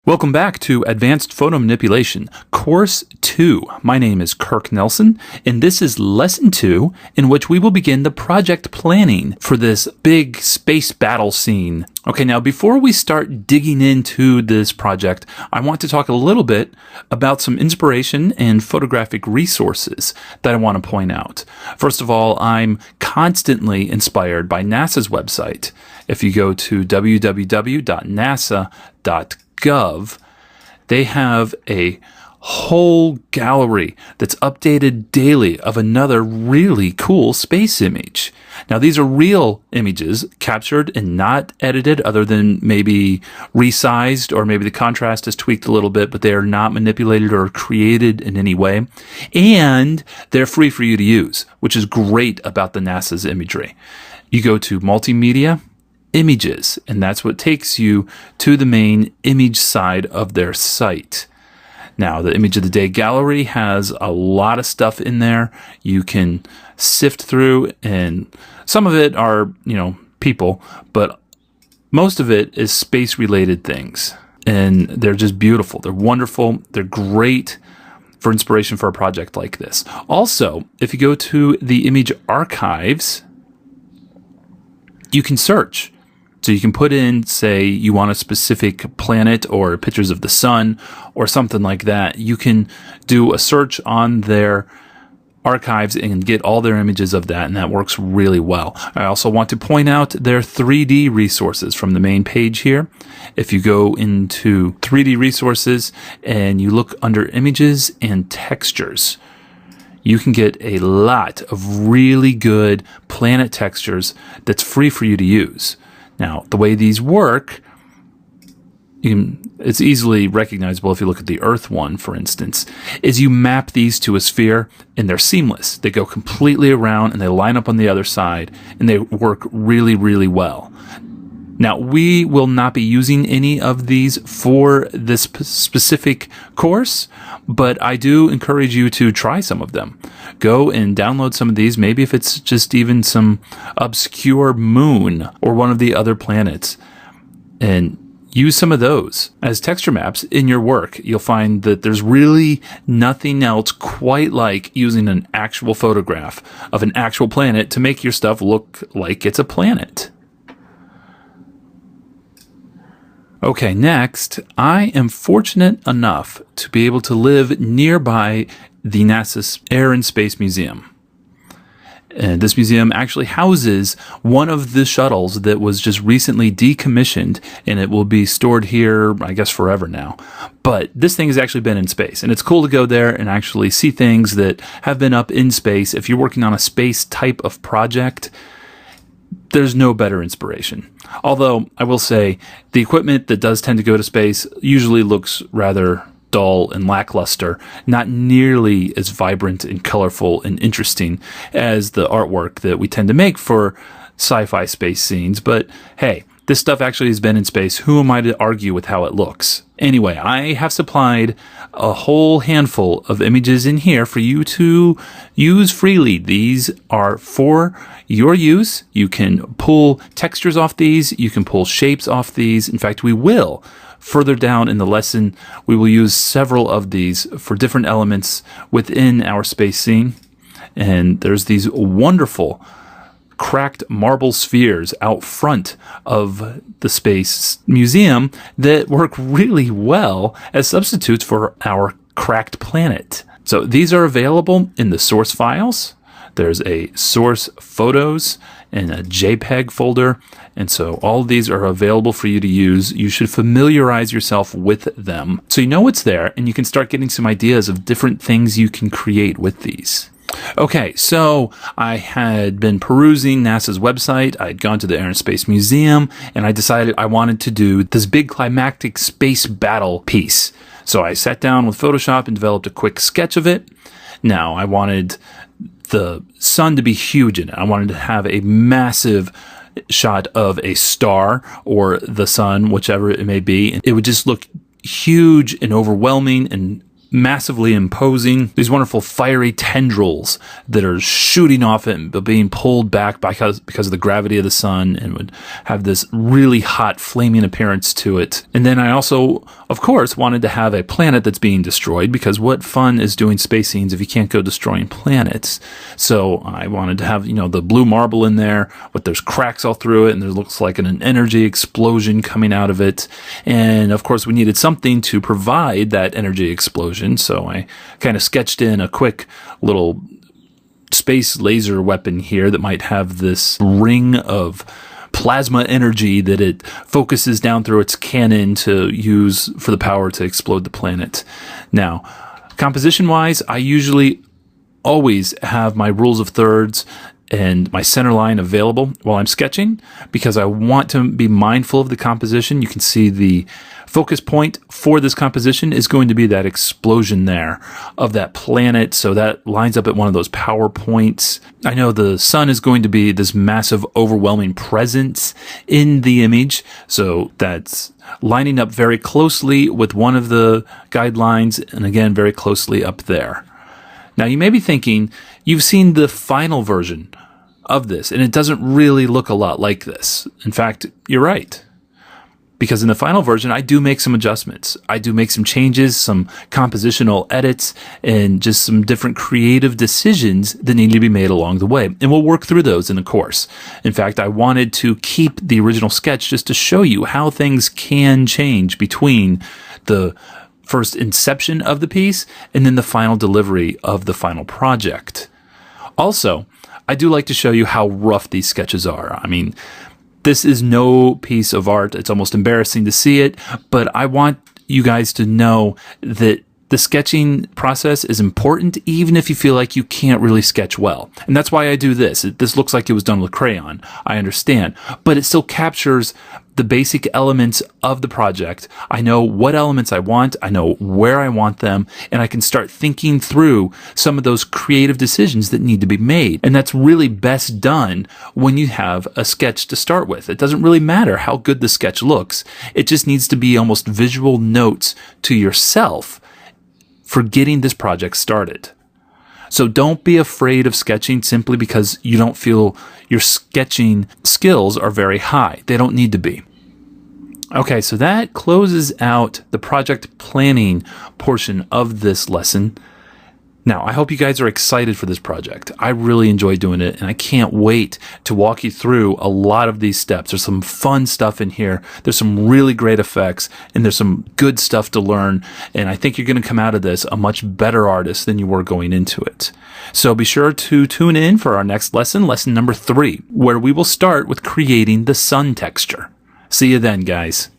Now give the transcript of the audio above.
Welcome back to Advanced Photo Manipulation, Course 2. My name is Kirk Nelson, and this is Lesson 2, in which we will begin the project planning for this big space battle scene. Okay, now before we start digging into this project, I want to talk a little bit about some inspiration and photographic resources that I want to point out. First of all, I'm constantly inspired by NASA's website. If you go to www.nasa.gov, they have a whole gallery that's updated daily of another really cool space image. Now, these are real images captured and not edited, other than maybe resized, or maybe the contrast is tweaked a little bit, but they are not manipulated or created in any way. And they're free for you to use, which is great about the NASA's imagery. You go to Multimedia, Images, and that's what takes you to the main image side of their site. Now, the Image of the Day gallery has a lot of stuff in there you can sift through, and some of it are, people, but most of it is space-related things. And they're just beautiful. They're wonderful. They're great for inspiration for a project like this. Also, if you go to the image archives, you can search. So you can put in, say, you want a specific planet or pictures of the sun or something like that. You can do a search on their archives and get all their images of that, and that works really well. I also want to point out their 3D resources from the main page here. If you go into 3D resources and you look under images and textures, you can get a lot of really good planet textures that's free for you to use. Now, the way these work, it's easily recognizable if you look at the Earth one, for instance, is you map these to a sphere, and they're seamless. They go completely around, and they line up on the other side, and they work really, really well. Now, we will not be using any of these for this specific course, but I do encourage you to try some of them. Go and download some of these, maybe if it's just even some obscure moon or one of the other planets, and use some of those as texture maps in your work. You'll find that there's really nothing else quite like using an actual photograph of an actual planet to make your stuff look like it's a planet. Okay, next, I am fortunate enough to be able to live nearby the NASA Air and Space Museum. And this museum actually houses one of the shuttles that was just recently decommissioned, and it will be stored here, I guess, forever now. But this thing has actually been in space, and it's cool to go there and actually see things that have been up in space. If you're working on a space type of project, there's no better inspiration. Although, I will say, the equipment that does tend to go to space usually looks rather dull and lackluster, not nearly as vibrant and colorful and interesting as the artwork that we tend to make for sci-fi space scenes. But hey, this stuff actually has been in space. Who am I to argue with how it looks? Anyway, I have supplied a whole handful of images in here for you to use freely. These are for your use. You can pull textures off these. You can pull shapes off these. In fact, we will. Further down in the lesson, we will use several of these for different elements within our space scene. And there's these wonderful cracked marble spheres out front of the Space Museum that work really well as substitutes for our cracked planet. So these are available in the source files. There's a source photos and a JPEG folder. And so all of these are available for you to use. You should familiarize yourself with them so you know what's there, and you can start getting some ideas of different things you can create with these. Okay, so I had been perusing NASA's website. I had gone to the Air and Space Museum, and I decided I wanted to do this big climactic space battle piece. So I sat down with Photoshop and developed a quick sketch of it. Now, I wanted the sun to be huge in it. I wanted to have a massive shot of a star or the sun, whichever it may be. It would just look huge and overwhelming and massively imposing, these wonderful fiery tendrils that are shooting off it but being pulled back because of the gravity of the sun, and would have this really hot flaming appearance to it. And then I also, of course, wanted to have a planet that's being destroyed, because what fun is doing space scenes if you can't go destroying planets? So I wanted to have, the blue marble in there, but there's cracks all through it, and there looks like an energy explosion coming out of it. And of course, we needed something to provide that energy explosion. So I kind of sketched in a quick little space laser weapon here that might have this ring of plasma energy that it focuses down through its cannon to use for the power to explode the planet. Now, composition-wise, I usually always have my rules of thirds and my center line available while I'm sketching, because I want to be mindful of the composition. You can see the focus point for this composition is going to be that explosion there of that planet, so that lines up at one of those power points. I know the sun is going to be this massive, overwhelming presence in the image, so that's lining up very closely with one of the guidelines, and again, very closely up there. Now, you may be thinking, you've seen the final version of this, and it doesn't really look a lot like this. In fact, you're right. Because in the final version, I do make some adjustments. I do make some changes, some compositional edits, and just some different creative decisions that need to be made along the way. And we'll work through those in the course. In fact, I wanted to keep the original sketch just to show you how things can change between the first inception of the piece and then the final delivery of the final project. Also, I do like to show you how rough these sketches are. I mean, this is no piece of art. It's almost embarrassing to see it, but I want you guys to know that the sketching process is important, even if you feel like you can't really sketch well. And that's why I do this. This looks like it was done with crayon. I understand. But it still captures the basic elements of the project. I know what elements I want. I know where I want them. And I can start thinking through some of those creative decisions that need to be made. And that's really best done when you have a sketch to start with. It doesn't really matter how good the sketch looks. It just needs to be almost visual notes to yourself for getting this project started. So don't be afraid of sketching simply because you don't feel your sketching skills are very high. They don't need to be. Okay, so that closes out the project planning portion of this lesson. Now, I hope you guys are excited for this project. I really enjoy doing it, and I can't wait to walk you through a lot of these steps. There's some fun stuff in here. There's some really great effects, and there's some good stuff to learn, and I think you're going to come out of this a much better artist than you were going into it. So be sure to tune in for our next lesson, lesson number 3, where we will start with creating the sun texture. See you then, guys.